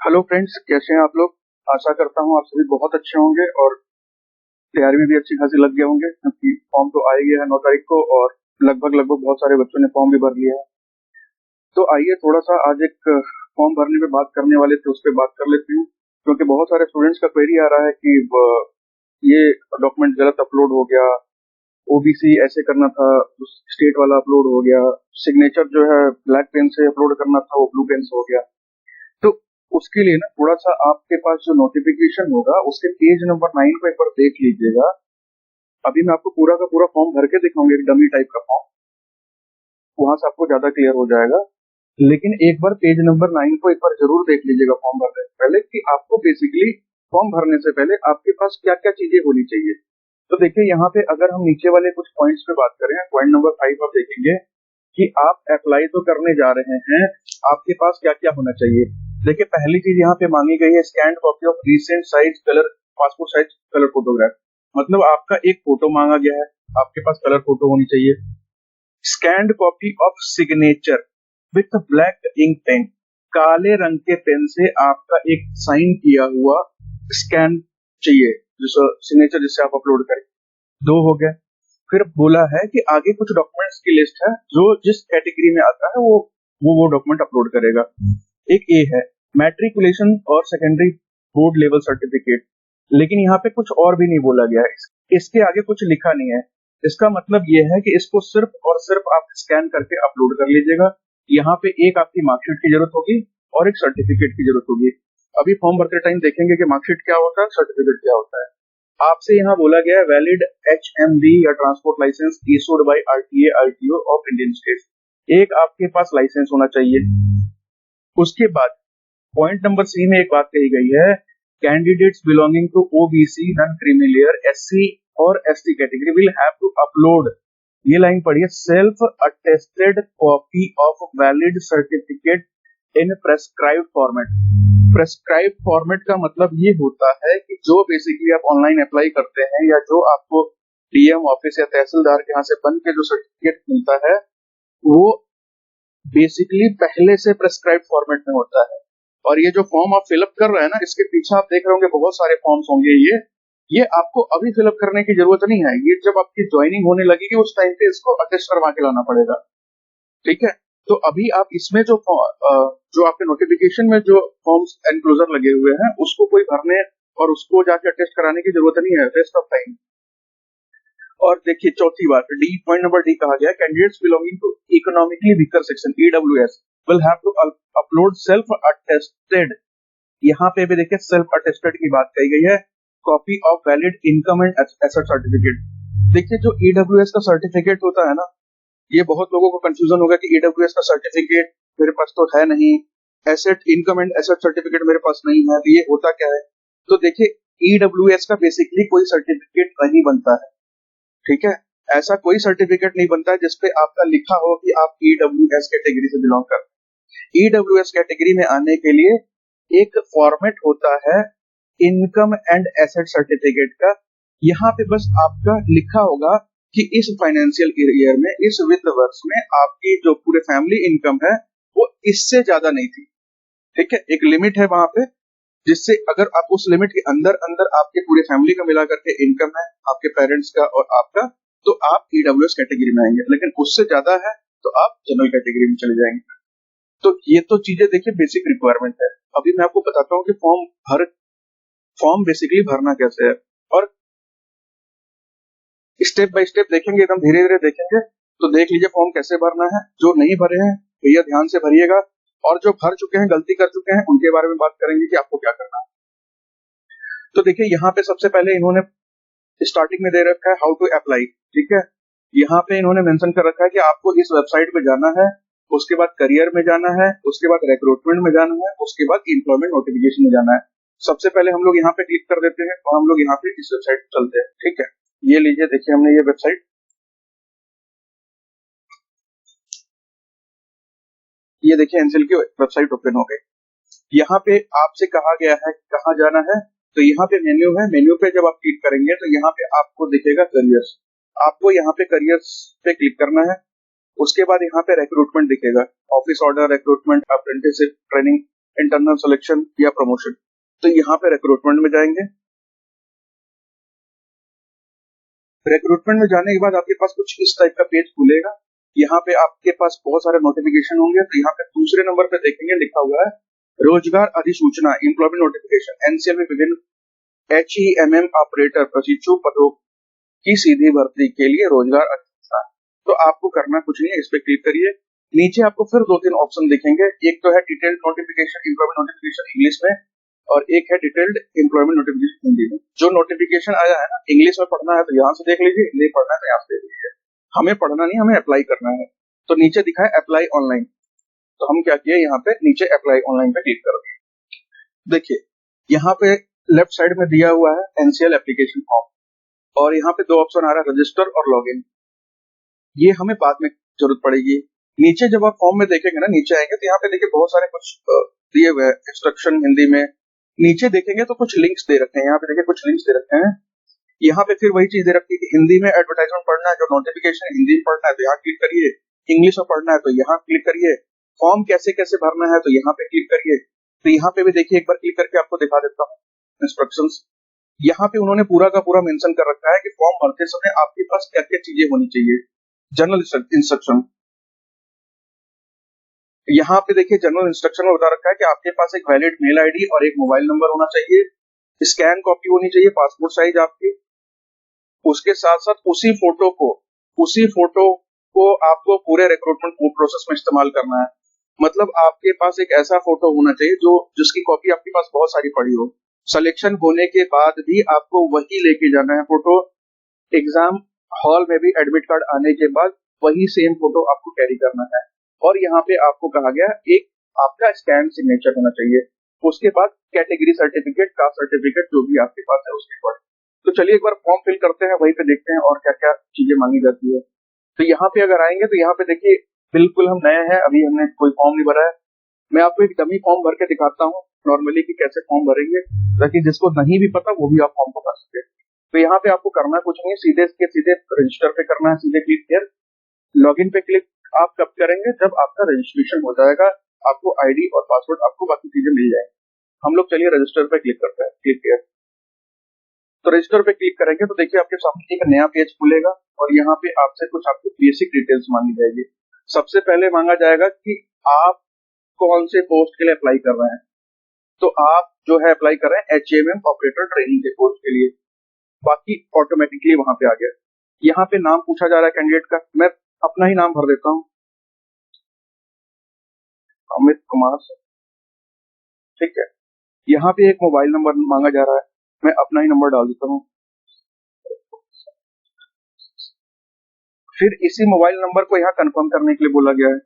Hello friends, कैसे हैं आप लोग। आशा करता हूँ आप सभी बहुत अच्छे होंगे और तैयारी में भी अच्छी खासी लग गए होंगे, क्योंकि फॉर्म तो आ ही गया है 9 तारीख को और लगभग बहुत सारे बच्चों ने फॉर्म भी भर लिया है। तो आइए थोड़ा सा आज एक फॉर्म भरने पे बात करने वाले थे, उस पर बात कर लेते हैं, क्योंकि बहुत सारे स्टूडेंट्स का क्वेरी आ रहा है कि ये डॉक्यूमेंट गलत अपलोड हो गया, ओबीसी ऐसे करना था, स्टेट वाला अपलोड हो गया, सिग्नेचर जो है ब्लैक पेन से अपलोड करना था वो ब्लू पेन से हो गया। तो उसके लिए ना थोड़ा सा आपके पास जो नोटिफिकेशन होगा उसके पेज नंबर 9 को एक बार देख लीजिएगा। अभी मैं आपको पूरा का पूरा फॉर्म भर के दिखाऊंगा, एक डमी टाइप का फॉर्म, वहां से आपको ज्यादा क्लियर हो जाएगा। लेकिन एक बार पेज नंबर 9 को एक बार जरूर देख लीजिएगा फॉर्म भरने से पहले, कि आपको बेसिकली फॉर्म भरने से पहले आपके पास क्या क्या चीजें होनी चाहिए। तो देखिए यहाँ पे अगर हम नीचे वाले कुछ पॉइंट्स पे बात करें, पॉइंट नंबर 5 आप देखेंगे कि आप अप्लाई तो करने जा रहे हैं, आपके पास क्या क्या होना चाहिए। देखिए पहली चीज यहाँ पे मांगी गई है scan copy of recent size colour passport size colour photograph. मतलब आपका एक फोटो मांगा गया है, आपके पास कलर फोटो होनी चाहिए। Scanned copy of signature with black ink pen, काले रंग के पेन से आपका एक साइन किया हुआ स्कैन चाहिए, जो सिग्नेचर जिससे आप अपलोड करें। 2 हो गए। फिर बोला है कि आगे कुछ डॉक्यूमेंट्स की लिस्ट है, जो जिस कैटेगरी में आता है वो डॉक्यूमेंट अपलोड करेगा। एक ए है मैट्रिकुलेशन और सेकेंडरी बोर्ड लेवल सर्टिफिकेट, लेकिन यहाँ पे कुछ और भी नहीं बोला गया है, इसके आगे कुछ लिखा नहीं है। इसका मतलब ये है कि इसको सिर्फ और सिर्फ आप स्कैन करके अपलोड कर लीजिएगा। यहाँ पे एक आपकी मार्कशीट की जरूरत होगी और एक सर्टिफिकेट की जरूरत होगी। अभी फॉर्म भरते टाइम देखेंगे कि मार्कशीट क्या होता है, सर्टिफिकेट क्या होता है। आपसे यहाँ बोला गया है वैलिड HMV या transport licence issued by RTA RTO of Indian states, एक आपके पास लाइसेंस होना चाहिए। उसके बाद पॉइंट नंबर सी में एक बात कही गई है, candidates belonging to OBC non creamy layer SC और ST category will have to upload, ये लाइन पढ़िए, self attested copy of valid certificate in prescribed format. Prescribe format का मतलब ये होता है कि जो बेसिकली आप ऑनलाइन अप्लाई करते हैं या जो आपको DM ऑफिस या तहसीलदार के यहाँ से बन के जो सर्टिफिकेट मिलता है वो बेसिकली पहले से प्रेस्क्राइब फॉर्मेट में होता है। और ये जो फॉर्म आप फिलअप कर रहे हैं ना, इसके पीछे आप देख रहे होंगे बहुत सारे फॉर्म्स होंगे, ये आपको अभी फिलअप करने की जरूरत नहीं है, ये जब आपकी ज्वाइनिंग होने लगेगी उस टाइम पे इसको अटेस्ट करवा के लाना पड़ेगा। ठीक है, तो अभी आप इसमें जो आपके नोटिफिकेशन में जो फॉर्म्स एनक्लोजर लगे हुए हैं उसको कोई भरने और उसको जाके अटेस्ट कराने की जरूरत नहीं है, वेस्ट ऑफ टाइम। और देखिए चौथी बात, डी पॉइंट नंबर डी कहा गया candidates belonging to economically weaker section EWS will have to upload self attested, यहाँ पे भी देखिए सेल्फ अटेस्टेड की बात कही गई है, copy of valid income and asset certificate. देखिए जो EWS का सर्टिफिकेट होता है ना, ये बहुत लोगों को कंफ्यूजन होगा कि EWS का सर्टिफिकेट मेरे पास तो है नहीं, asset income and asset certificate मेरे पास नहीं है, तो ये होता क्या है। तो देखिए EWS का बेसिकली कोई सर्टिफिकेट नहीं बनता है, ठीक है, ऐसा कोई सर्टिफिकेट नहीं बनता है जिसपे आपका लिखा हो कि आप EWS कैटेगरी से बिलोंग करते हैं। EWS कैटेगरी में आने के लिए एक फॉर्मेट होता है इनकम एंड एसेट सर्टिफिकेट का, यहाँ पे बस आपका लिखा होगा कि इस फाइनेंशियल ईयर में, इस वित्त वर्ष में आपकी जो पूरे फैमिली इनकम है वो इससे ज्यादा नहीं थी। ठीक है, एक लिमिट है वहां पे, जिससे अगर आप उस लिमिट के अंदर अंदर आपके पूरे फैमिली का मिला करके इनकम है, आपके पेरेंट्स का और आपका, तो आप EWS कैटेगरी में आएंगे, लेकिन उससे ज्यादा है तो आप जनरल कैटेगरी में चले जाएंगे। तो ये तो चीजें देखिए बेसिक रिक्वायरमेंट है। अभी मैं आपको बताता हूँ कि फॉर्म बेसिकली भरना कैसे है, और स्टेप बाय स्टेप देखेंगे, एकदम धीरे धीरे देखेंगे। तो देख लीजिए फॉर्म कैसे भरना है। जो नहीं भरे हैं भैया ध्यान से भरिएगा, और जो भर चुके हैं, गलती कर चुके हैं, उनके बारे में बात करेंगे कि आपको क्या करना है। तो देखिए यहाँ पे सबसे पहले इन्होंने स्टार्टिंग में दे रखा है हाउ टू अप्लाई। ठीक है, यहाँ पे इन्होंने मेंशन कर रखा है कि आपको इस वेबसाइट पे जाना है, उसके बाद करियर में जाना है, उसके बाद रिक्रूटमेंट में जाना है, उसके बाद एम्प्लॉयमेंट नोटिफिकेशन में जाना है। सबसे पहले हम लोग यहाँ पे क्लिक कर देते हैं और हम लोग यहाँ पे इस वेबसाइट पे चलते हैं। ठीक है, ये लीजिए, देखिए हमने ये वेबसाइट, ये देखिए एनसीएल की वेबसाइट ओपन हो गई। यहाँ पे आपसे कहा गया है कहाँ जाना है, तो यहाँ पे मेन्यू है, मेन्यू पे जब आप क्लिक करेंगे तो यहाँ पे आपको दिखेगा करियर्स, आपको यहाँ पे करियर्स पे क्लिक करना है। उसके बाद यहाँ पे रिक्रूटमेंट दिखेगा, office order, recruitment, apprenticeship, training, internal selection या प्रमोशन। तो यहाँ पे रिक्रूटमेंट में जाएंगे। रिक्रूटमेंट में जाने के बाद आपके पास कुछ इस टाइप का पेज खुलेगा। यहाँ पे आपके पास बहुत सारे नोटिफिकेशन होंगे। तो यहाँ पे दूसरे नंबर पे देखेंगे लिखा हुआ है रोजगार अधिसूचना एम्प्लॉयमेंट नोटिफिकेशन। एनसीएल में विभिन्न HEMM ऑपरेटर प्रशिक्षु पदों की सीधी भर्ती के लिए रोजगार अधिसूचना। तो आपको करना कुछ नहीं है, इस पे क्लिक करिए। नीचे आपको फिर 2-3 ऑप्शन दिखेंगे। एक तो है detailed notification employment notification English में, और एक है डिटेल्ड एम्प्लॉयमेंट नोटिफिकेशन हिंदी में। जो नोटिफिकेशन आया है ना, इंग्लिश में पढ़ना है तो यहाँ से देख लीजिए, हिंदी पढ़ना है तो यहाँ से देख लीजिए। हमें पढ़ना नहीं, हमें अप्लाई करना है। तो नीचे दिखा है अप्लाई ऑनलाइन। तो हम क्या किए, यहाँ पे नीचे अप्लाई ऑनलाइन पे क्लिक कर दिए। देखिए यहाँ पे लेफ्ट साइड में दिया हुआ है एनसीएल एप्लीकेशन फॉर्म, और यहाँ पे 2 ऑप्शन आ रहा है रजिस्टर और लॉग इन। ये हमें बाद में जरूरत पड़ेगी। नीचे जब आप फॉर्म में देखेंगे ना, नीचे आएंगे तो यहाँ पे देखिए बहुत सारे कुछ दिए हुए हैं इंस्ट्रक्शन हिंदी में। नीचे देखेंगे तो कुछ लिंक्स दे रखे हैं। यहाँ पे देखिए कुछ लिंक्स दे रखे हैं। यहाँ पे फिर वही चीज दे रखी है कि हिंदी में एडवर्टाइजमेंट पढ़ना है, जो नोटिफिकेशन हिंदी में पढ़ना है तो यहाँ क्लिक करिए, इंग्लिश में पढ़ना है तो यहाँ क्लिक करिए, फॉर्म कैसे कैसे भरना है तो यहाँ पे क्लिक करिए। तो यहाँ पे भी देखिए, एक बार क्लिक करके आपको दिखा देता हूँ इंस्ट्रक्शंस। यहाँ पे उन्होंने पूरा का पूरा मेंशन कर रखा है कि फॉर्म भरते समय आपके पास क्या क्या चीजें होनी चाहिए। जनरल इंस्ट्रक्शन, यहाँ पे देखिए जनरल इंस्ट्रक्शन में बता रखा है कि आपके पास एक वैलिड मेल आईडी और एक मोबाइल नंबर होना चाहिए, स्कैन कॉपी होनी चाहिए पासपोर्ट साइज आपकी। उसके साथ साथ उसी फोटो को आपको पूरे रिक्रूटमेंट प्रोसेस में इस्तेमाल करना है। मतलब आपके पास एक ऐसा फोटो होना चाहिए जो जिसकी कॉपी आपके पास बहुत सारी पड़ी हो। सिलेक्शन होने के बाद भी आपको वही लेके जाना है फोटो। एग्जाम हॉल में भी एडमिट कार्ड आने के बाद वही सेम फोटो आपको कैरी करना है। और यहाँ पे आपको कहा गया एक आपका स्कैन सिग्नेचर होना चाहिए। उसके बाद कैटेगरी सर्टिफिकेट, कास्ट सर्टिफिकेट, जो भी आपके पास है उसके बाद। तो चलिए एक बार फॉर्म फिल करते हैं, वहीं पे देखते हैं और क्या क्या चीजें मांगी जाती है। तो यहाँ पे अगर आएंगे तो यहाँ पे देखिए बिल्कुल हम नए हैं, अभी हमने कोई फॉर्म नहीं भरा है। मैं आपको एक डमी फॉर्म भर के दिखाता हूँ नॉर्मली कि कैसे फॉर्म भरेंगे, ताकि जिसको नहीं भी पता वो भी आप फॉर्म को भर सके। तो यहाँ पे आपको करना कुछ नहीं है, सीधे के सीधे रजिस्टर पे करना है, सीधे क्लिक हियर। लॉगिन पे क्लिक आप कब करेंगे, जब आपका रजिस्ट्रेशन हो जाएगा, आपको आईडी और पासवर्ड, आपको बाकी चीजें मिल जाएंगी। हम लोग चलिए रजिस्टर पे क्लिक करते हैं, क्लिक हियर। तो रजिस्टर पे क्लिक करेंगे तो देखिए आपके सामने एक नया पेज खुलेगा, और यहाँ पे आपसे कुछ आपको बेसिक डिटेल्स मांगी जाएगी। सबसे पहले मांगा जाएगा कि आप कौन से पोस्ट के लिए अप्लाई कर रहे हैं। तो आप जो है अप्लाई कर रहे हैं HEMM ऑपरेटर ट्रेनिंग के पोस्ट के लिए। बाकी ऑटोमेटिकली वहां पे आ गया। यहाँ पे नाम पूछा जा रहा है कैंडिडेट का, मैं अपना ही नाम भर देता हूँ, अमित कुमार से, ठीक है। यहाँ पे एक मोबाइल नंबर मांगा जा रहा है, मैं अपना ही नंबर डाल देता हूँ। फिर इसी मोबाइल नंबर को यहाँ कंफर्म करने के लिए बोला गया है।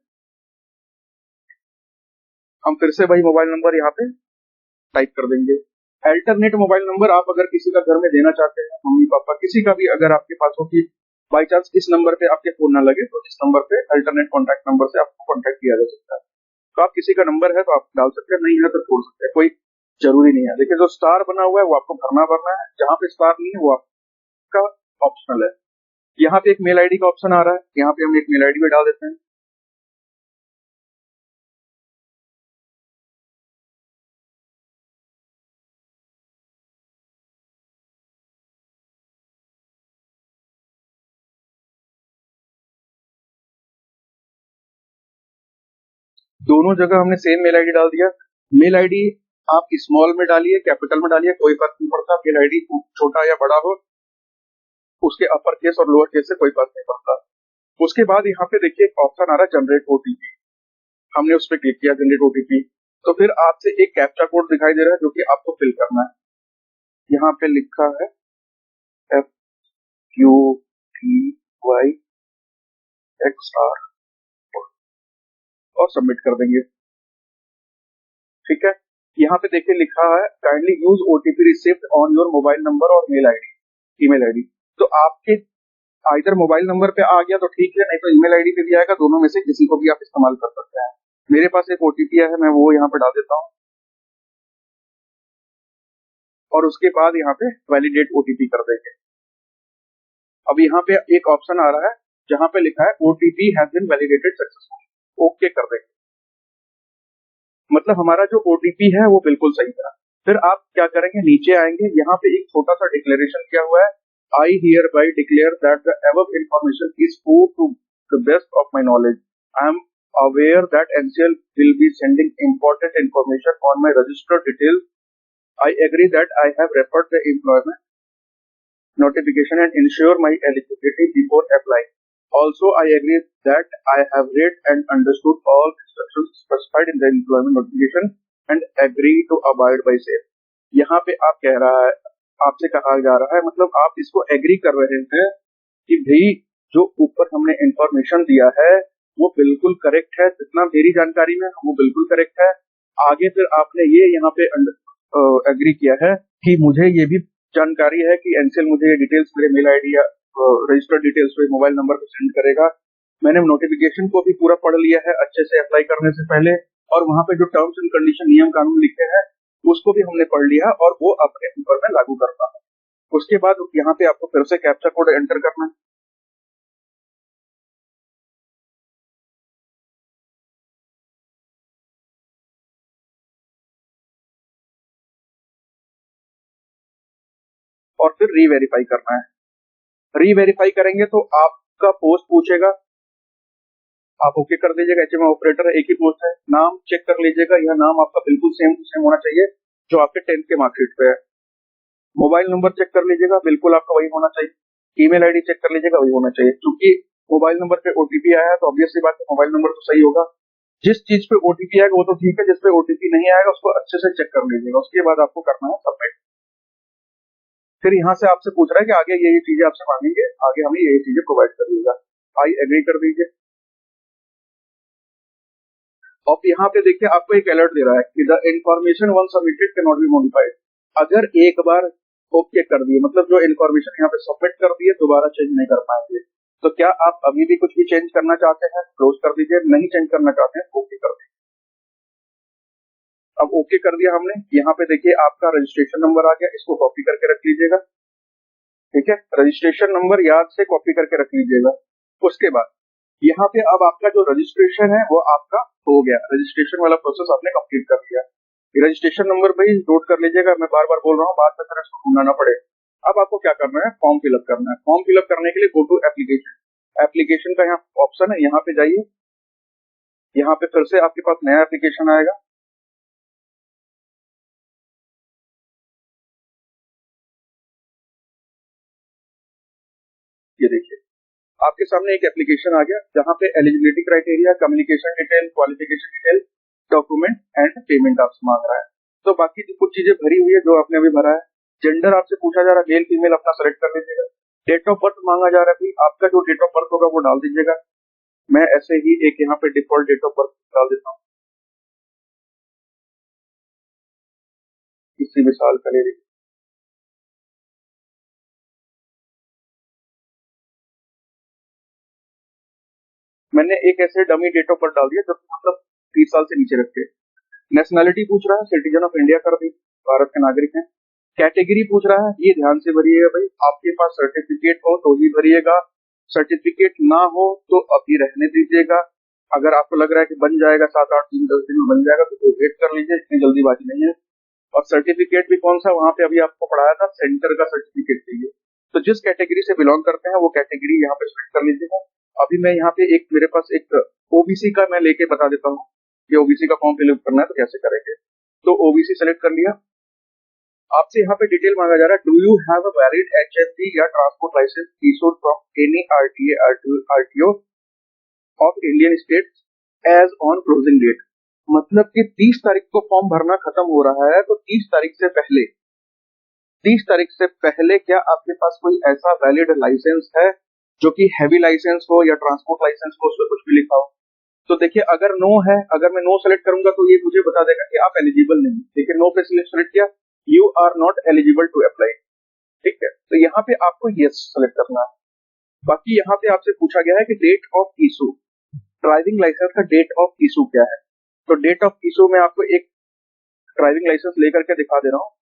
हम फिर से वही मोबाइल नंबर यहाँ पे टाइप कर देंगे। अल्टरनेट मोबाइल नंबर आप अगर किसी का घर में देना चाहते हैं, मम्मी पापा किसी का भी अगर आपके पास हो कि बाई चांस इस नंबर पे आपके फोन ना लगे, तो इस नंबर पे अल्टरनेट कॉन्टैक्ट नंबर से आपको कॉन्टैक्ट किया जा सकता है। तो आप किसी का नंबर है तो आप डाल सकते हैं, नहीं है तो छोड़ सकते हैं, कोई जरूरी नहीं है। देखिए जो स्टार बना हुआ है वो आपको भरना है, जहाँ पे स्टार नहीं है वो आपका ऑप्शनल है। यहाँ पे एक मेल आईडी का ऑप्शन आ रहा है, यहाँ पे हम एक मेल आईडी भी डाल देते हैं। दोनों जगह हमने सेम मेल आईडी डाल दिया। मेल आईडी आप स्मॉल में डालिए, कैपिटल में डालिए, कोई फर्क नहीं पड़ता। मेल आईडी छोटा या बड़ा हो, उसके अपर केस और लोअर केस से कोई फर्क नहीं पड़ता। उसके बाद यहाँ पे देखिए एक ऑप्शन आ रहा है जनरेट ओटीपी, हमने उस पर क्लिक किया जनरेट ओटीपी। तो फिर आपसे एक कैप्चा कोड दिखाई दे रहा है जो कि आपको फिल करना है। यहाँ पे लिखा है FQTYXR और सबमिट कर देंगे, ठीक है। यहाँ पे देखिए लिखा है kindly use OTP received on your mobile number और मेल आईडी, ईमेल आईडी। तो आपके इधर मोबाइल नंबर पे आ गया तो ठीक है, नहीं तो ईमेल आईडी पे भी आएगा, दोनों में से किसी को भी आप इस्तेमाल कर सकते हैं। मेरे पास एक ओटीपी है, मैं वो यहाँ पे डाल देता हूँ, और उसके बाद यहाँ पे वैलिडेट ओटीपी कर देंगे। अब यहाँ पे एक ऑप्शन आ रहा है जहाँ पे लिखा है OTP has been validated successfully, okay कर देंगे। मतलब हमारा जो ओटीपी है वो बिल्कुल सही था। फिर आप क्या करेंगे, नीचे आएंगे, यहाँ पे एक छोटा सा डिक्लेरेशन किया हुआ है, I here by declare that the above information is true to the best of my knowledge. I am aware that NCL will be sending important information on my registered details. I agree that I have referred the employment notification and ensure my eligibility before applying. Also, I agree that I have read and understood all instructions specified in the employment notification and agree to abide by same. यहाँ पे आप कह रहा है, आपसे कहा जा रहा है, मतलब आप इसको एग्री कर रहे हैं कि भाई जो ऊपर हमने इंफॉर्मेशन दिया है वो बिल्कुल करेक्ट है, जितना मेरी जानकारी में वो बिल्कुल करेक्ट है। आगे फिर आपने ये यहाँ पे एग्री किया है कि मुझे ये भी जानकारी है कि एनसीएल मुझे ये डिटेल्स मेरे मेल आईडी या रजिस्टर्ड डिटेल्स पे मोबाइल नंबर पे सेंड करेगा। मैंने नोटिफिकेशन को भी पूरा पढ़ लिया है अच्छे से अप्लाई करने से पहले, और वहां पे जो टर्म्स एंड कंडीशन नियम कानून लिखे हैं उसको भी हमने पढ़ लिया और वो अपने ऊपर में लागू करता है। उसके बाद यहाँ पे आपको फिर से कैप्चा कोड एंटर करना है। और फिर रीवेरीफाई करना है। रीवेरीफाई करेंगे तो आपका पोस्ट पूछेगा, आप ओके कर दीजिएगा। एचएमआई ऑपरेटर है, एक ही पोस्ट है। नाम चेक कर लीजिएगा, यह नाम आपका बिल्कुल सेम टू सेम होना चाहिए जो आपके 10th के मार्कशीट पे है। मोबाइल नंबर चेक कर लीजिएगा, बिल्कुल आपका वही होना चाहिए। ईमेल आईडी चेक कर लीजिएगा, वही होना चाहिए। क्योंकि मोबाइल नंबर पे ओटीपी आया है तो ऑब्वियस सी बात है मोबाइल नंबर तो सही होगा। जिस चीज पे ओटीपी आएगा वो तो ठीक है, जिस पे ओटीपी नहीं आएगा उसको अच्छे से चेक कर लीजिएगा। उसके बाद आपको करना है सबमिट। फिर यहाँ से आपसे पूछ रहा है कि आगे ये चीजें आपसे मांगेंगे, आगे हमें ये चीजें प्रोवाइड कर दीजिएगा। आई एग्री कर दीजिए। और यहाँ पे देखिए आपको एक अलर्ट दे रहा है कि the information one submitted can not be modified. अगर एक बार ओके कर दिए, मतलब जो इन्फॉर्मेशन यहाँ पे सबमिट कर दिए दोबारा चेंज नहीं कर पाएंगे। तो क्या आप अभी भी कुछ भी चेंज करना चाहते हैं, क्लोज कर दीजिए। नहीं चेंज करना चाहते हैं, ओके कर दीजिए। अब ओके कर दिया हमने। यहाँ पे देखिए आपका रजिस्ट्रेशन नंबर आ गया, इसको कॉपी करके रख लीजिएगा। ठीक है, रजिस्ट्रेशन नंबर याद से कॉपी करके रख लीजिएगा। उसके बाद यहाँ पे अब आपका जो रजिस्ट्रेशन है वो आपका हो गया। रजिस्ट्रेशन वाला प्रोसेस आपने कंप्लीट कर लिया। रजिस्ट्रेशन नंबर भाई नोट कर लीजिएगा, मैं बार बार बोल रहा हूँ, बाद में फिर इसको ढूंढना ना पड़े। अब आपको क्या करना है, फॉर्म फिलअप करना है। फॉर्म फिलअप करने के लिए गो टू एप्लीकेशन। एप्लीकेशन का यहाँ ऑप्शन है, यहाँ पे जाइए। यहाँ पे फिर से आपके पास नया एप्लीकेशन आएगा। ये देखिए आपके सामने एक एप्लीकेशन आ गया जहाँ पे eligibility criteria, communication detail, qualification detail, document and payment आपसे मांग रहा है। तो बाकी जो कुछ चीजें भरी हुई है जो आपने अभी भरा है। जेंडर आपसे पूछा जा रहा है, मेल फीमेल अपना सेलेक्ट कर लीजिएगा। डेट ऑफ बर्थ मांगा जा रहा है, आपका जो डेट ऑफ बर्थ होगा वो डाल दीजिएगा। मैं ऐसे ही एक यहाँ पे डिफॉल्ट डेट ऑफ बर्थ डाल देता हूँ, किसी भी साल का ले लीजिए। मैंने एक ऐसे डमी डेट ऑफ बर्थ डाल दिया जो मतलब 30 साल से नीचे रखे। नेशनैलिटी पूछ रहा है, सिटीजन ऑफ इंडिया कर दी, भारत के नागरिक हैं। कैटेगरी पूछ रहा है, ये ध्यान से भरिएगा भाई। आपके पास सर्टिफिकेट हो तो ही भरिएगा, सर्टिफिकेट ना हो तो अभी रहने दीजिएगा। अगर आपको लग रहा है कि बन जाएगा 7 8 दिन 10 दिन में बन जाएगा तो वेट कर लीजिए, इतनी जल्दीबाजी नहीं है। और सर्टिफिकेट भी कौन सा, वहां पे अभी आपको पढ़ाया था, सेंटर का सर्टिफिकेट चाहिए। तो जिस कैटेगरी से बिलोंग करते हैं वो कैटेगरी यहाँ पे सेलेक्ट कर लीजिएगा। अभी मैं यहाँ पे एक, मेरे पास एक ओबीसी का मैं लेके बता देता हूँ कि ओबीसी का फॉर्म फिलअप करना है तो कैसे करेंगे। तो ओबीसी सेलेक्ट कर लिया। आपसे यहाँ पे डिटेल मांगा जा रहा है, do you have a valid HFD या transport licence issued from any RTA RTO of Indian state as on closing date. मतलब कि 30 तारीख को फॉर्म भरना खत्म हो रहा है, तो 30 तारीख से पहले क्या आपके पास कोई ऐसा वैलिड लाइसेंस है जो कि हैवी लाइसेंस हो या ट्रांसपोर्ट लाइसेंस हो, उसमें कुछ भी लिखा हो। तो देखिए अगर नो है, अगर मैं नो सेलेक्ट करूंगा तो ये मुझे बता देगा कि आप एलिजिबल नहीं। देखिए नो पे सेलेक्ट किया, you are not eligible to apply. ठीक है, तो यहाँ पे आपको यस सेलेक्ट करना है। बाकी यहाँ पे आपसे पूछा गया है कि date of issue, driving licence का डेट ऑफ इशू क्या है। तो डेट ऑफ इशू में आपको एक ड्राइविंग लाइसेंस लेकर के दिखा दे रहा हूँ।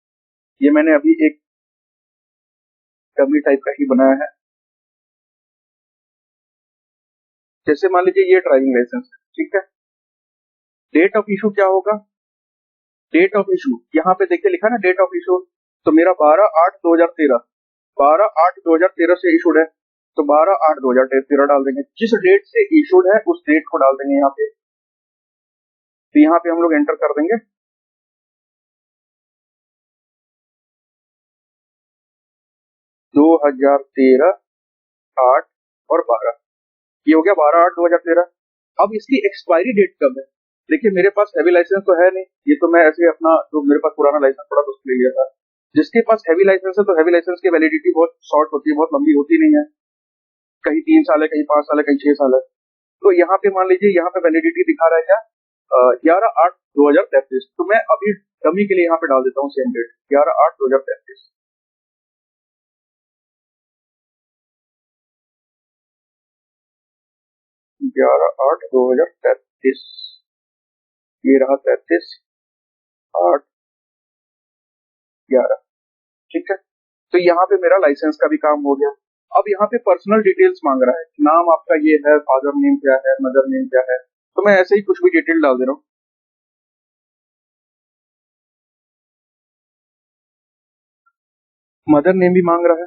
ये मैंने अभी एक डमी टाइप का ही बनाया है। जैसे मान लीजिए ये ड्राइविंग लाइसेंस है, ठीक है। डेट ऑफ इशू क्या होगा, डेट ऑफ इशू, यहाँ पे देखिए लिखा ना डेट ऑफ इशू, तो मेरा 12/8/2013, 12/8/2013 से इशूड है, तो 12/8/2013 डाल देंगे। जिस डेट से इशूड है उस डेट को डाल देंगे यहाँ पे। तो यहाँ पे हम लोग एंटर कर देंगे 2013, 8 और 12, ये हो गया 12/8/2013। अब इसकी एक्सपायरी डेट कब है? देखिए मेरे पास हैवी लाइसेंस तो है नहीं, ये तो मैं ऐसे ही अपना जो मेरे पास पुराना लाइसेंस पड़ा तो उसको ले लिया था। जिसके पास हैवी लाइसेंस है तो हैवी लाइसेंस की वैलिडिटी बहुत शॉर्ट होती है, बहुत लंबी होती नहीं है, कहीं 3 साल है, कहीं 5 साल है, कहीं 6 साल है। तो यहाँ पे मान लीजिए यहाँ पे वैलिडिटी दिखा रहा है क्या, 11/8/2033। तो मैं अभी डमी के लिए यहाँ पे डाल देता हूँ सेम डेट 11/8/2033। 11/8/2033, ये रहा 33/8/11। ठीक है, तो यहाँ पे मेरा लाइसेंस का भी काम हो गया। अब यहाँ पे पर्सनल डिटेल्स मांग रहा है, नाम आपका ये है, फादर नेम क्या है, मदर नेम क्या है, तो मैं ऐसे ही कुछ भी डिटेल डाल दे रहा हूँ। मदर नेम भी मांग रहा है,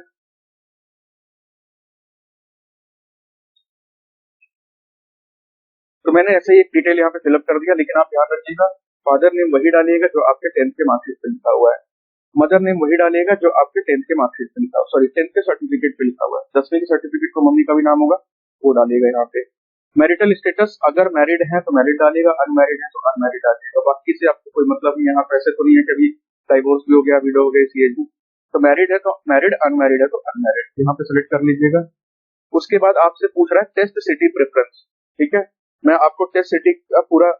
तो मैंने ऐसे ही एक डिटेल यहाँ पे फिलअप कर दिया। लेकिन आप ध्यान रखिएगा, फादर नेम वही डालिएगा जो आपके 10th के मार्कशीट पे लिखा हुआ है, मदर नेम वही डालिएगा जो आपके 10th के मार्कशीट पे लिखा हुआ, सॉरी 10th के सर्टिफिकेट पे लिखा हुआ है। 10वीं के सर्टिफिकेट को मम्मी का भी नाम होगा, वो डालिएगा यहाँ पे। मैरिटल स्टेटस, अगर मैरिड है तो मैरिड डालिएगा, अनमैरिड है तो अनमैरिड डालिएगा। बाकी से आपको कोई मतलब नहीं, यहाँ पैसे तो नहीं है कभी डाइवोर्स भी हो गया, विडो हो गई, सीएज भी। तो मैरिड है तो मैरिड, अनमैरिड है तो अनमैरिड, यहाँ पे सेलेक्ट कर लीजिएगा। उसके बाद आपसे पूछ रहा है टेस्ट सिटी प्रेफरेंस। ठीक है, मैं आपको टेस्ट सिटी का पूरा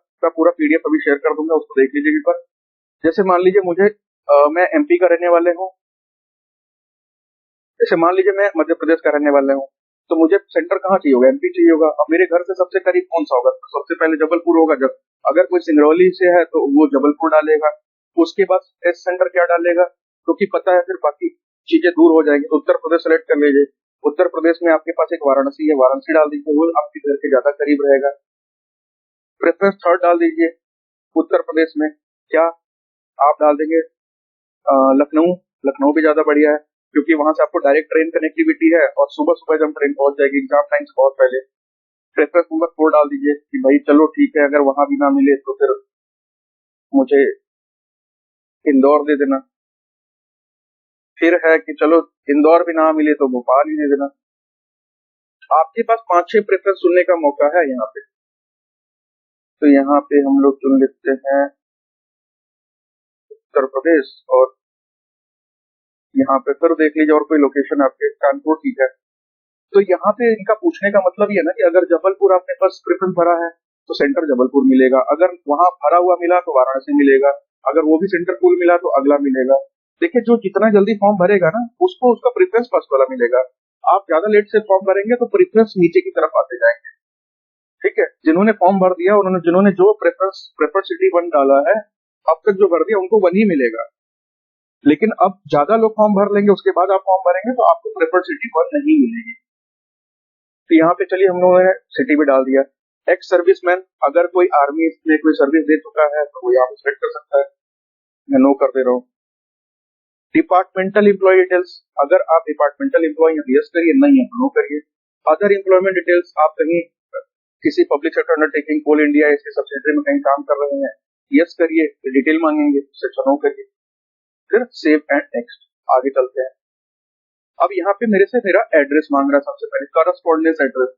पीडीएफ अभी शेयर कर दूंगा, उसको देख लीजिएगा एक बार। जैसे मान लीजिए मुझे मैं एमपी का रहने वाले हूँ, जैसे मान लीजिए मैं मध्य प्रदेश का रहने वाला हूँ, तो मुझे सेंटर कहाँ चाहिए होगा, एमपी चाहिए होगा। अब मेरे घर से सबसे करीब कौन सा होगा, तो सबसे पहले जबलपुर होगा। जब अगर कोई सिंगरौली से है तो वो जबलपुर डालेगा। उसके बाद टेस्ट सेंटर क्या डालेगा, क्योंकि पता है फिर बाकी चीजें दूर हो जाएंगी। उत्तर प्रदेश सेलेक्ट कर लीजिए, उत्तर प्रदेश में आपके पास एक वाराणसी है, वाराणसी डाल दीजिए, वो आपके घर के ज्यादा करीब रहेगा। प्रेफरेंस थर्ड डाल दीजिए, उत्तर प्रदेश में क्या आप डाल देंगे लखनऊ। लखनऊ भी ज्यादा बढ़िया है, क्योंकि वहां से आपको डायरेक्ट ट्रेन कनेक्टिविटी है और सुबह सुबह जब ट्रेन पहुंच जाएगी एग्जाम टाइम से बहुत पहले। प्रेफरेंस नंबर 4 डाल दीजिए कि भाई चलो ठीक है, अगर वहां भी ना मिले तो फिर मुझे इंदौर दे देना। फिर है कि चलो इंदौर भी ना मिले तो भोपाल ही दे देना। आपके पास 5-6 प्रेफरेंस चुनने का मौका है यहाँ पे। तो यहाँ पे हम लोग चुन लेते हैं उत्तर प्रदेश, और यहाँ पे फिर देख लीजिए और कोई लोकेशन आपके, कानपुर ठीक है। तो यहाँ पे इनका पूछने का मतलब ये है ना कि अगर जबलपुर आपके पास प्रेफरेंस भरा है तो सेंटर जबलपुर मिलेगा, अगर वहां भरा हुआ मिला तो वाराणसी मिलेगा, अगर वो भी सेंटर फुल मिला तो अगला मिलेगा। देखिए जो जितना जल्दी फॉर्म भरेगा ना उसको उसका प्रेफरेंस फर्स्ट वाला मिलेगा। आप ज्यादा लेट से फॉर्म भरेंगे तो प्रेफरेंस नीचे की तरफ आते जाएंगे। ठीक है, जिन्होंने फॉर्म भर दिया, उन्होंने जिन्होंने जो प्रेफर सिटी 1 डाला है, अब तक जो भर दिया उनको 1 ही मिलेगा। लेकिन अब ज्यादा लोग फॉर्म भर लेंगे, उसके बाद आप फॉर्म भरेंगे तो आपको प्रेफर सिटी 1 नहीं मिलेगी। तो यहाँ पे चलिए हम लोगों ने सिटी भी डाल दिया। एक्स सर्विसमैन, अगर कोई आर्मी में कोई सर्विस दे चुका है तो वो यहाँ पे सेलेक्ट कर सकता है, मैं नो कर दे रहा हूँ। डिपार्टमेंटल एम्प्लॉय डिटेल्स, अगर आप डिपार्टमेंटल एम्प्लॉय हैं यस करिए, नहीं है तो नो करिए। अदर एम्प्लॉयमेंट डिटेल्स, आप कहीं किसी पब्लिक सेक्टर अंडरटेकिंग, कोल इंडिया इसके सब्सिडरी में कहीं काम कर रहे हैं, यस करिए। डिटेल मांगेंगे, सेक्शन नो करिए, फिर सेव एंड नेक्स्ट, आगे चलते हैं। अब यहाँ पे मेरे से मेरा एड्रेस मांग रहा है, सबसे पहले करस्पॉन्डेंस एड्रेस।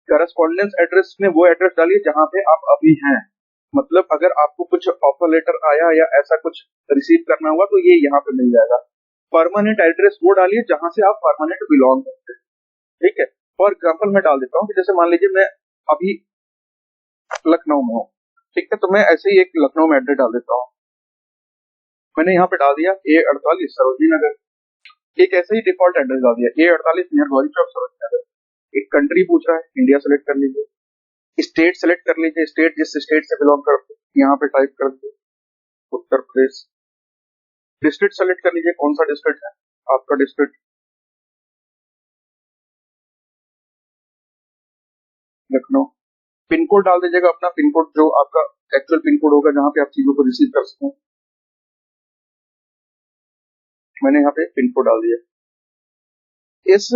करस्पॉन्डेंस एड्रेस में वो एड्रेस डालिए जहां पे आप अभी हैं। मतलब अगर आपको कुछ ऑफर लेटर आया या ऐसा कुछ रिसीव करना हुआ तो ये यहाँ पे मिल जाएगा। परमानेंट एड्रेस वो डालिए जहां से आप परमानेंट बिलोंग करते हैं। ठीक है, फॉर एग्जाम्पल मैं डाल देता हूँ कि जैसे मान लीजिए मैं अभी लखनऊ में हूँ। ठीक है, तो मैं ऐसे ही एक लखनऊ में एड्रेस डाल देता हूँ। मैंने यहाँ पे डाल दिया A48 सरोजनी नगर, एक ऐसे ही डिफॉल्ट एड्रेस डाल दिया A48 नियर गौरी चौक सरोजनी नगर। एक कंट्री पूछ रहा है, इंडिया सेलेक्ट कर लीजिए। स्टेट सेलेक्ट कर लीजिए, स्टेट जिस स्टेट से बिलोंग करते हैं यहाँ पे टाइप कर दीजिए उत्तर प्रदेश। डिस्ट्रिक्ट सेलेक्ट कर लीजिए, कौन सा डिस्ट्रिक्ट है आपका डिस्ट्रिक्ट, लखनऊ। पिन कोड डाल दीजिएगा अपना पिन कोड, जो आपका एक्चुअल पिन कोड होगा जहाँ पे आप चीजों को रिसीव कर सकते हैं। मैंने यहाँ पे पिन कोड डाल दिया। Is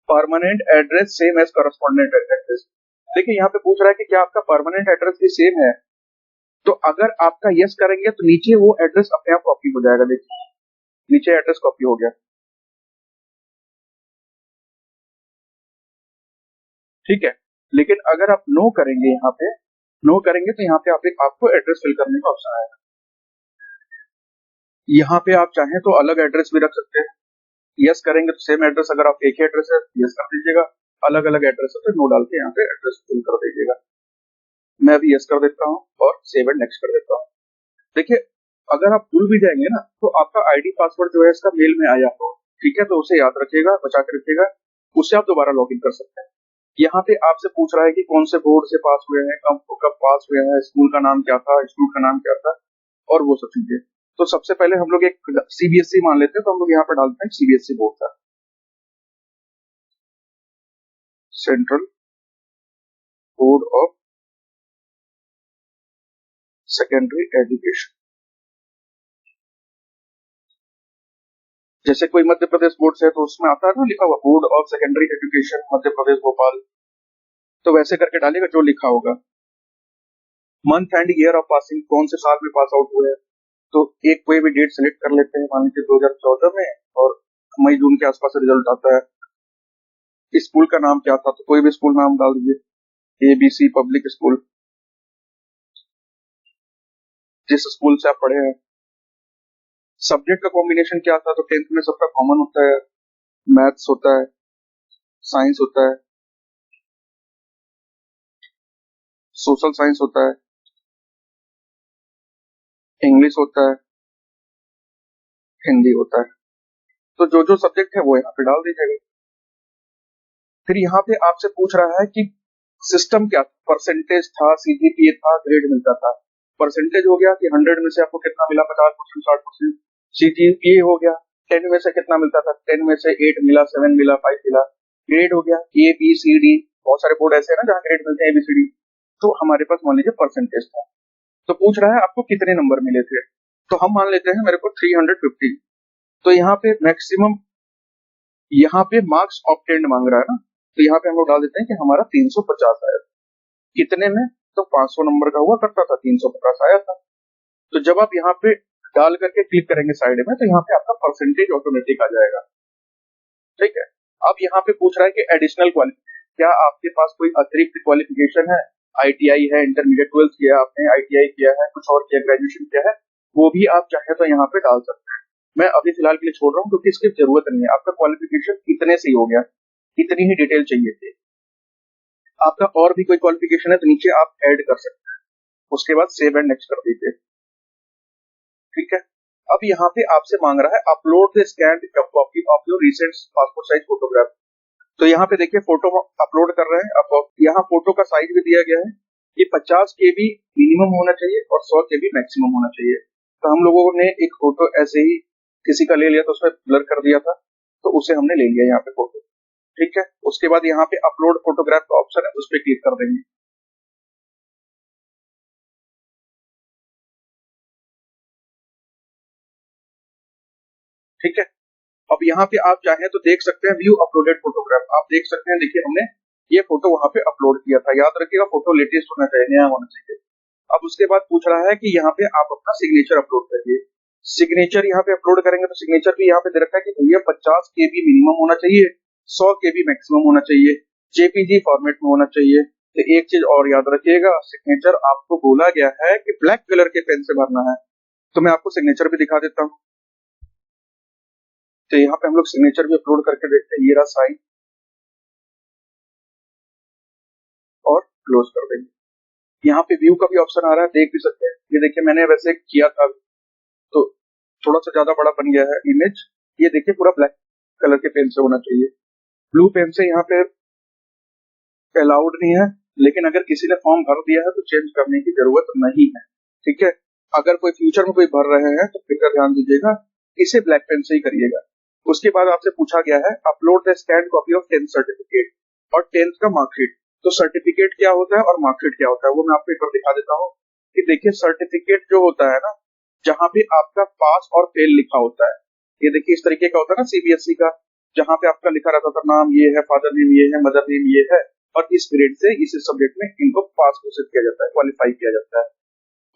permanent address same as correspondent address. देखिए यहाँ पे पूछ रहा है कि क्या आपका परमानेंट एड्रेस भी सेम है, तो अगर आपका यस करेंगे तो नीचे वो एड्रेस अपने आप कॉपी हो जाएगा। देखिए नीचे एड्रेस कॉपी हो गया, ठीक है। लेकिन अगर आप नो करेंगे, यहाँ पे नो करेंगे तो यहाँ पे आपको एड्रेस फिल करने का ऑप्शन आएगा। यहाँ पे आप चाहें तो अलग एड्रेस भी रख सकते हैं। यस करेंगे तो सेम एड्रेस, अगर आप एक ही एड्रेस है यस कर दीजिएगा, अलग अलग एड्रेस है तो नो डाल के यहाँ पे एड्रेस फिल कर दीजिएगा। मैं अभी यस कर देता हूँ और सेव एंड नेक्स्ट कर देता हूँ। देखिए अगर आप भूल भी जाएंगे ना तो आपका आईडी पासवर्ड जो है इसका मेल में आया हो, ठीक है, तो उसे याद रखिएगा, बचा के रखिएगा, उससे आप दोबारा लॉग इन कर सकते हैं। यहाँ पे आपसे पूछ रहा है कि कौन से बोर्ड से पास हुए हैं, कब पास हुए हैं, स्कूल का नाम क्या था, इंस्टीट्यूट का नाम क्या था, और वो सब चीजें। तो सबसे पहले हम लोग एक सीबीएसई मान लेते हैं, तो हम लोग यहाँ पर डालते हैं सीबीएसई बोर्ड का, central board of secondary education. जैसे कोई मध्य प्रदेश बोर्ड से है तो उसमें आता है ना लिखा हुआ board of secondary education Madhya Pradesh Bhopal, तो वैसे करके डालेगा जो लिखा होगा। Month and year of passing, कौन से साल में पास आउट हुए हैं, तो एक कोई भी डेट सेलेक्ट कर लेते हैं, मान लीजिए 2014 में, और मई जून के आसपास रिजल्ट आता है। स्कूल का नाम क्या था, तो कोई भी स्कूल नाम डाल दीजिए, एबीसी पब्लिक स्कूल, जिस स्कूल से आप पढ़े हैं। सब्जेक्ट का कॉम्बिनेशन क्या था, तो 10th में सबका कॉमन होता है, मैथ्स होता है, साइंस होता है, सोशल साइंस होता है, इंग्लिश होता है, हिंदी होता है। तो जो जो सब्जेक्ट है वो यहाँ पे डाल दीजिएगा। फिर यहाँ पे आपसे पूछ रहा है कि सिस्टम क्या था, परसेंटेज था, सीजीपीए था, ग्रेड मिलता था। परसेंटेज हो गया कि 100 में से आपको कितना मिला, 50%, 60%। सीजीपीए हो गया 10 में से कितना मिलता था, 10 में से 8 मिला, 7 मिला, 5 मिला। ग्रेड हो गया ए बी सी डी, बहुत सारे बोर्ड ऐसे है ना जहाँ ग्रेड मिलते हैं एबीसीडी, तो हमारे पास मान लीजिए परसेंटेज था। तो पूछ रहा है आपको कितने नंबर मिले थे, तो हम मान लेते हैं मेरे को 350। तो यहाँ पे मैक्सिमम, यहाँ पे मार्क्स ऑब्टेन्ड मांग रहा है ना, तो यहाँ पे हम लोग डाल देते हैं कि हमारा 350 आया। कितने में, तो 500 नंबर का हुआ करता था, 350 आया था। तो जब आप यहाँ पे डाल करके क्लिक करेंगे साइड में, तो यहाँ पे आपका परसेंटेज ऑटोमेटिक आ जाएगा, ठीक है। अब यहाँ पे पूछ रहा है कि एडिशनल क्वालिफिकेशन, क्या आपके पास कोई अतिरिक्त क्वालिफिकेशन है, आईटीआई है, इंटरमीडिएट 12th किया आपने, आईटीआई किया है, कुछ और किया, ग्रेजुएशन किया है, वो भी आप चाहे तो यहाँ पे डाल सकते हैं। मैं अभी फिलहाल के लिए छोड़ रहा हूँ क्योंकि इसकी जरूरत नहीं है। आपका क्वालिफिकेशन इतने से ही हो गया, इतनी ही डिटेल चाहिए थी। आपका और भी कोई क्वालिफिकेशन है तो नीचे आप ऐड कर सकते हैं, उसके बाद सेव एंड नेक्स्ट कर दीजिए, ठीक है। अब यहाँ पे आपसे मांग रहा है upload the scanned copy of your recent passport size photograph. तो यहाँ पे देखिए फोटो अपलोड कर रहे हैं। अब यहाँ फोटो का साइज भी दिया गया है, ये 50 KB मिनिमम होना चाहिए और 100 KB मैक्सिमम होना चाहिए। तो हम लोगों ने एक फोटो ऐसे ही किसी का ले लिया, तो उसमें ब्लर कर दिया था, तो उसे हमने ले लिया यहाँ पे फोटो, ठीक है। उसके बाद यहाँ पे अपलोड फोटोग्राफ का ऑप्शन है, उस पर क्लिक कर देंगे। ठीक है। अब यहाँ पे आप चाहें तो देख सकते हैं व्यू अपलोडेड फोटोग्राफ, आप देख सकते हैं, देखिए हमने ये फोटो वहां पे अपलोड किया था। याद रखिएगा फोटो लेटेस्ट होना चाहिए, नया होना चाहिए। अब उसके बाद पूछ रहा है कि यहाँ पे आप अपना सिग्नेचर अपलोड करिए। सिग्नेचर यहाँ पे अपलोड करेंगे तो सिग्नेचर भी यहाँ पे दे रखा है कि भैया 50 KB मिनिमम होना चाहिए, 100 KB मैक्सिमम होना चाहिए, जेपीजी फॉर्मेट में होना चाहिए। तो एक चीज और याद रखिएगा, सिग्नेचर आपको बोला गया है कि ब्लैक कलर के पेन से भरना है। तो मैं आपको सिग्नेचर भी दिखा देता हूँ। तो यहाँ पे हम लोग सिग्नेचर भी अपलोड करके देखते हैं, ये रहा साइन, और क्लोज कर देंगे। यहाँ पे व्यू का भी ऑप्शन आ रहा है, देख भी सकते हैं। ये देखिए मैंने वैसे किया था तो थोड़ा सा ज्यादा बड़ा बन गया है इमेज। ये देखिए पूरा ब्लैक कलर के पेन से होना चाहिए, ब्लू पेन से यहाँ पे अलाउड नहीं है। लेकिन अगर किसी ने फॉर्म भर दिया है तो चेंज करने की जरूरत नहीं है, ठीक है। अगर कोई फ्यूचर में कोई भर रहे हैं तो फिर ध्यान दीजिएगा, इसे ब्लैक पेन से ही करिएगा। उसके बाद आपसे पूछा गया है upload the scan copy of 10th certificate और 10th का मार्कशीट। तो सर्टिफिकेट क्या होता है और मार्कशीट क्या होता है वो मैं आपको एक बार दिखा देता हूँ। कि देखिए सर्टिफिकेट जो होता है ना, जहाँ पे आपका पास और फेल लिखा होता है, ये देखिए इस तरीके का होता है ना सीबीएसई का, जहाँ पे आपका लिखा रहता था नाम ये है, फादर नेम ये है, मदर नेम ये है, और इस ग्रेड से इस सब्जेक्ट में इनको पास घोषित किया जाता है, क्वालिफाई किया जाता है।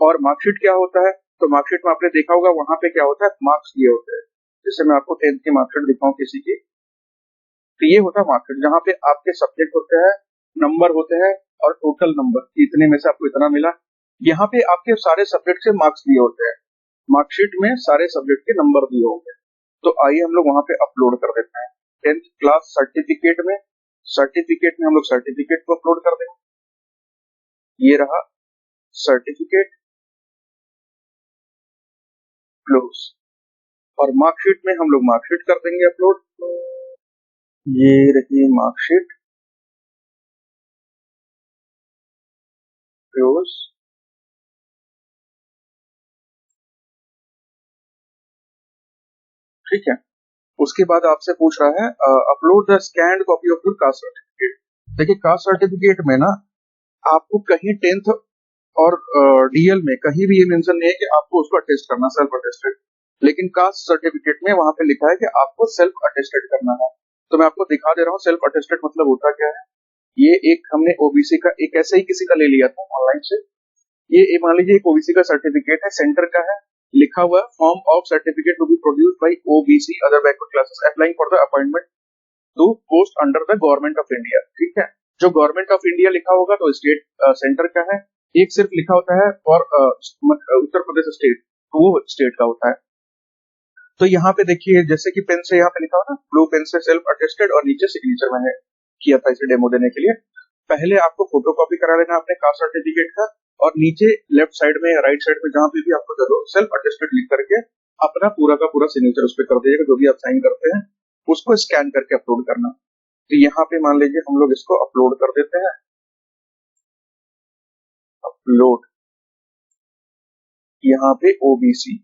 और मार्कशीट क्या होता है, तो मार्कशीट में आपने देखा होगा वहां पे क्या होता है, मार्क्स दिए होते हैं। जैसे मैं आपको 10th की मार्कशीट दिखाऊं किसी की, तो ये होता है मार्कशीट, जहाँ पे आपके सब्जेक्ट होते हैं, नंबर होते हैं, और टोटल नंबर इतने में से आपको इतना मिला। यहाँ पे आपके सारे सब्जेक्ट से मार्क्स दिए होते हैं, मार्कशीट में सारे सब्जेक्ट के नंबर दिए होंगे। तो आइए हम लोग वहां पे अपलोड कर देते हैं। 10th क्लास सर्टिफिकेट में हम लोग सर्टिफिकेट को अपलोड कर देंगे। ये रहा सर्टिफिकेट, क्लोज। और मार्कशीट में हम लोग मार्कशीट कर देंगे अपलोड। ये रही मार्कशीट, क्लोज। ठीक है, उसके बाद आपसे पूछ रहा है upload the scanned copy of your caste certificate. देखिए कास्ट सर्टिफिकेट में ना आपको कहीं 10th और डीएल में कहीं भी ये मेंशन नहीं है कि आपको उसको अटेस्ट करना, सेल्फ अटेस्टेड। लेकिन कास्ट सर्टिफिकेट में वहां पे लिखा है कि आपको सेल्फ अटेस्टेड करना है। तो मैं आपको दिखा दे रहा हूँ सेल्फ अटेस्टेड मतलब होता क्या है। ये एक हमने ओबीसी का एक ऐसे ही किसी का ले लिया था ऑनलाइन से। ये मान लीजिए एक ओबीसी का सर्टिफिकेट है, सेंटर का है, लिखा हुआ है form of certificate to be produced by OBC other backward classes applying for the appointment to post under the government of India. ठीक है, जो गवर्नमेंट ऑफ इंडिया लिखा होगा तो स्टेट सेंटर का है, एक सिर्फ लिखा होता है फॉर उत्तर प्रदेश स्टेट, तो वो स्टेट का होता है। तो यहाँ पे देखिए जैसे कि पेन से यहाँ पे लिखा हो ना, ब्लू पेन से सेल्फ अटेस्टेड, और नीचे सिग्नेचर मैंने किया था इसे डेमो देने के लिए। पहले आपको फोटोकॉपी करा लेना अपने कास्ट सर्टिफिकेट का, और नीचे लेफ्ट साइड में या राइट साइड में जहां पे भी आपको जरूर सेल्फ अटेस्टेड लिख करके अपना पूरा का पूरा सिग्नेचर उस पर कर दीजिएगा, जो भी आप साइन करते हैं उसको स्कैन करके अपलोड करना। तो यहाँ पे मान लीजिए हम लोग इसको अपलोड कर देते हैं, अपलोड, यहाँ पे ओबीसी,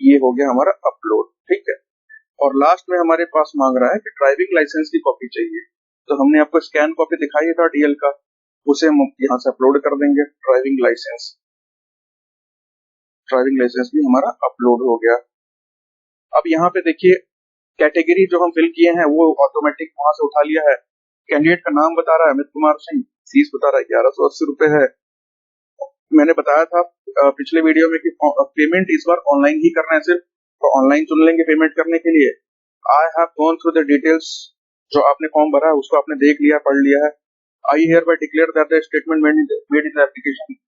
ये हो गया हमारा अपलोड। ठीक है, और लास्ट में हमारे पास मांग रहा है कि ड्राइविंग लाइसेंस की कॉपी चाहिए। तो हमने आपको स्कैन कॉपी दिखाई था डीएल का, उसे हम यहाँ से अपलोड कर देंगे। ड्राइविंग लाइसेंस भी हमारा अपलोड हो गया। अब यहाँ पे देखिए कैटेगरी जो हम फिल किए हैं वो ऑटोमेटिक वहां से उठा लिया है। कैंडिडेट का नाम बता रहा है अमित कुमार सिंह, फीस बता रहा है 1180 रुपए है। मैंने बताया था पिछले वीडियो में कि पेमेंट इस बार ऑनलाइन ही करना है सिर्फ, तो ऑनलाइन चुन लेंगे पेमेंट करने के लिए। I have gone through the details, जो आपने फॉर्म भरा है उसको आपने देख लिया, पढ़ लिया है। I hereby declare that the statement made in the application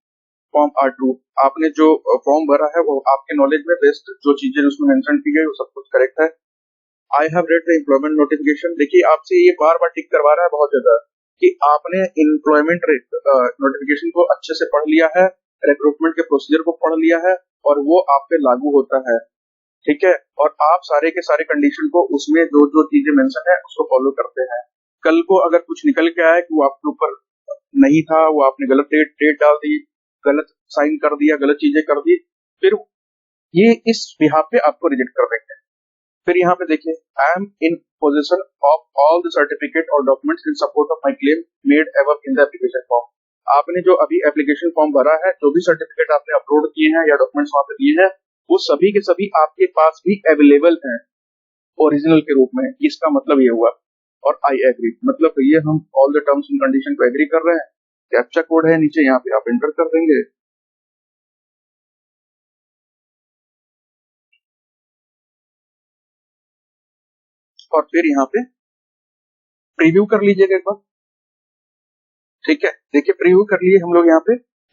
form are true. आपने जो फॉर्म भरा है वो आपके नॉलेज में बेस्ट जो चीजें उसमें मेंशन की गई वो सब कुछ करेक्ट है। I have read the employment notification. देखिए आपसे ये बार बार टिक करवा रहा है बहुत ज्यादा कि आपने एम्प्लॉयमेंट नोटिफिकेशन को अच्छे से पढ़ लिया है, रिक्रूटमेंट के प्रोसीजर को पढ़ लिया है, और वो आप पे लागू होता है। ठीक है, और आप सारे के सारे कंडीशन को उसमें जो जो चीजें मेंशन है उसको फॉलो करते हैं। कल को अगर कुछ निकल के आए कि वो आपके ऊपर नहीं था, वो आपने गलत डेट डाल दी, गलत साइन कर दिया, गलत चीजें कर दी, फिर ये इस बिहाफ पे आपको रिजेक्ट कर देंगे। फिर यहाँ पे देखिए I am in position of all the certificate और documents in support of my claim made above in the application form. आपने जो अभी एप्लीकेशन फॉर्म भरा है, जो भी सर्टिफिकेट आपने अपलोड किए हैं या डॉक्यूमेंट्स वहां पे दिए हैं, वो सभी के सभी आपके पास भी अवेलेबल हैं ओरिजिनल के रूप में। इसका मतलब ये हुआ। और आई एग्री मतलब ये हम all the terms and condition को एग्री कर रहे हैं। कैप्चा कोड है नीचे, यहाँ पे आप एंटर कर देंगे। और फिर यहाँ पे प्रीव्यू कर लीजिएगा एक बार। ठीक है, देखिए प्रीव्यू कर लिए हम लोग।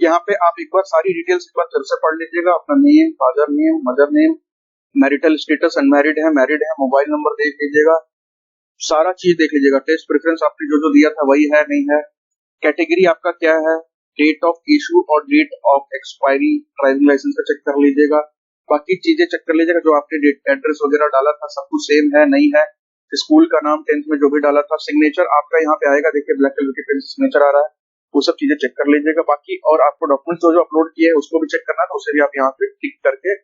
यहाँ पे आप एक बार सारी डिटेल्स एक बार फिर से पढ़ लीजिएगा, अपना name, father name, mother name, marital status unmarried है, मैरिड है, मोबाइल नंबर देख लीजिएगा, सारा चीज देख लीजिएगा। टेस्ट प्रेफरेंस आपने जो जो दिया था वही है नहीं है, कैटेगरी आपका क्या है, डेट ऑफ इशू और date of expiry driving licence का चेक कर लीजिएगा। बाकी चीजें चेक कर लीजिएगा, जो आपने एड्रेस वगैरह डाला था सब कुछ सेम है नहीं है, स्कूल का नाम 10th में जो भी डाला था, सिग्नेचर आपका यहाँ पे आएगा, देखिए ब्लैक कलर के पेन से सिग्नेचर आ रहा है, वो सब चीजें चेक कर लीजिएगा। बाकी और आपको डॉक्यूमेंट्स जो जो अपलोड किए हैं उसको भी चेक करना है, तो उसे भी आप यहाँ पे क्लिक करके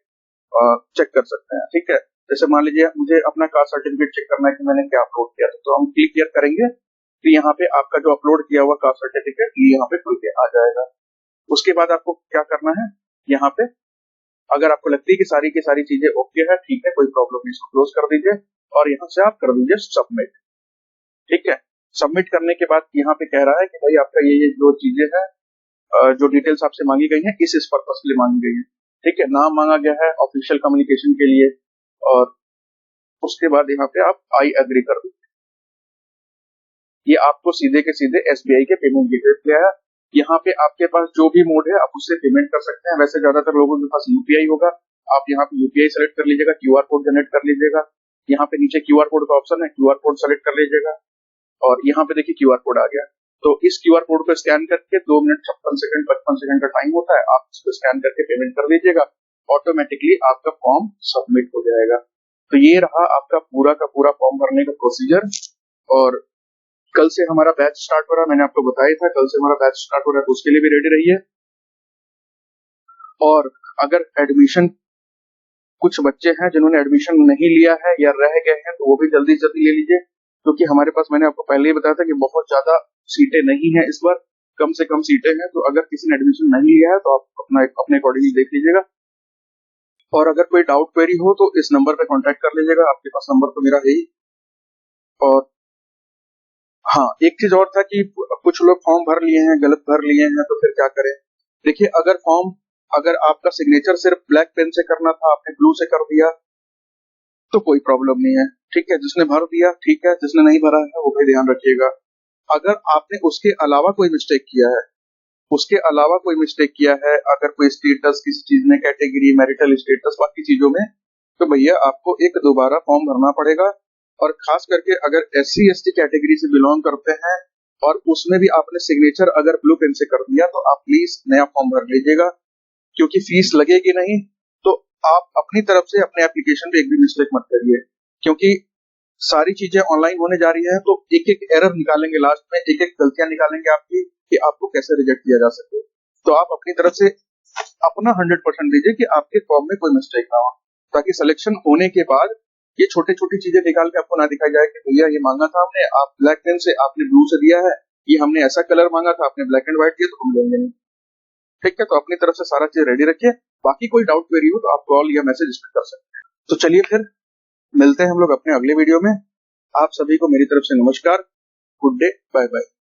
चेक कर सकते हैं। ठीक है, जैसे मान लीजिए मुझे अपना कास्ट सर्टिफिकेट चेक करना है कि मैंने क्या अपलोड किया था, तो हम क्लिक क्लियर करेंगे तो यहाँ पे आपका जो अपलोड किया हुआ कास्ट सर्टिफिकेट ये यहाँ पे खुल के आ जाएगा। उसके बाद आपको क्या करना है, यहाँ पे अगर आपको लगती है कि सारी की सारी चीजें ओके है, ठीक है, कोई प्रॉब्लम नहीं, इसको क्लोज कर दीजिए और यहाँ से आप कर दीजिए सबमिट। ठीक है, सबमिट करने के बाद यहाँ पे कह रहा है कि भाई आपका ये जो चीजें हैं, जो डिटेल्स आपसे मांगी गई हैं, इस पर्पस के लिए मांगी गई है। ठीक है, नाम मांगा गया है ऑफिशियल कम्युनिकेशन के लिए, और उसके बाद यहाँ पे आप आई एग्री कर दीजिए। ये आपको सीधे के सीधे SBI के पेमेंट गेटवे पे आया। यहाँ पे आपके पास जो भी मोड है आप उससे पेमेंट कर सकते हैं। वैसे ज्यादातर लोगों के पास UPI होगा, आप यहाँ पे UPI सेलेक्ट कर लीजिएगा, QR कोड जनरेट कर लीजिएगा। यहाँ पे नीचे QR कोड का ऑप्शन है, QR कोड सेलेक्ट कर लीजिएगा और यहाँ पे देखिए QR कोड आ गया। तो इस QR कोड को स्कैन करके 2 मिनट 56 सेकंड 55 सेकंड का टाइम होता है, आप इसको स्कैन करके पेमेंट कर दीजिएगा, ऑटोमेटिकली आपका फॉर्म सबमिट हो जाएगा। तो ये रहा आपका पूरा का पूरा फॉर्म भरने का प्रोसीजर। और कल से हमारा बैच स्टार्ट हो रहा है, मैंने आपको बताया था कल से हमारा बैच स्टार्ट हो रहा है, तो उसके लिए भी रेडी रहिए। और अगर एडमिशन, कुछ बच्चे हैं जिन्होंने एडमिशन नहीं लिया है या रह गए हैं, तो वो भी जल्दी से जल्दी ले लीजिए, क्योंकि हमारे पास, मैंने आपको पहले ही बताया था कि बहुत ज्यादा सीटें नहीं है इस बार, कम से कम सीटें हैं। तो अगर किसी ने एडमिशन नहीं लिया है तो आप अपने अकॉर्डिंगली देख लीजिएगा। और अगर कोई डाउट क्वेरी हो तो इस नंबर पे कांटेक्ट कर लीजिएगा, आपके पास नंबर तो मेरा है ही। और हाँ, एक चीज और था कि कुछ लोग फॉर्म भर लिए हैं, गलत भर लिए हैं, तो फिर क्या करें। देखिए, अगर आपका सिग्नेचर सिर्फ ब्लैक पेन से करना था, आपने ब्लू से कर दिया, तो कोई प्रॉब्लम नहीं है। ठीक है, जिसने भर दिया ठीक है, जिसने नहीं भरा है वो भी ध्यान रखिएगा। अगर आपने उसके अलावा कोई मिस्टेक किया है, अगर कोई स्टेटस किसी चीज में, कैटेगरी, मैरिटल स्टेटस, बाकी चीजों में, तो भैया आपको एक दोबारा फॉर्म भरना पड़ेगा। और खास करके अगर SC/ST कैटेगरी से बिलोंग करते हैं और उसमें भी आपने सिग्नेचर अगर ब्लू पेन से कर दिया, तो आप प्लीज नया फॉर्म भर लीजिएगा, क्योंकि फीस लगेगी नहीं। तो आप अपनी तरफ से अपने एप्लीकेशन पे एक भी मिस्टेक मत करिए, क्योंकि सारी चीजें ऑनलाइन होने जा रही है, तो एक एक एरर निकालेंगे, लास्ट में एक एक गलतियां निकालेंगे आपकी, कि आपको कैसे रिजेक्ट किया जा सके। तो आप अपनी तरफ से अपना 100% दीजिए कि आपके फॉर्म में कोई मिस्टेक ना हो, ताकि सिलेक्शन होने के बाद ये छोटी छोटी चीजें निकाल के आपको ना दिखाई जाए कि भैया ये मांगा था हमने, आप ब्लैक पेन से, आपने ब्लू से दिया है, ये हमने ऐसा कलर मांगा था, आपने ब्लैक एंड व्हाइट दिया, तो हम लेंगे नहीं। ठीक है, तो अपनी तरफ से सारा चीज रेडी रखिए। बाकी कोई डाउट क्वेरी हो तो आप कॉल या मैसेज इस पर कर सकते हैं। तो चलिए फिर मिलते हैं हम लोग अपने अगले वीडियो में। आप सभी को मेरी तरफ से नमस्कार, गुड डे, बाय बाय।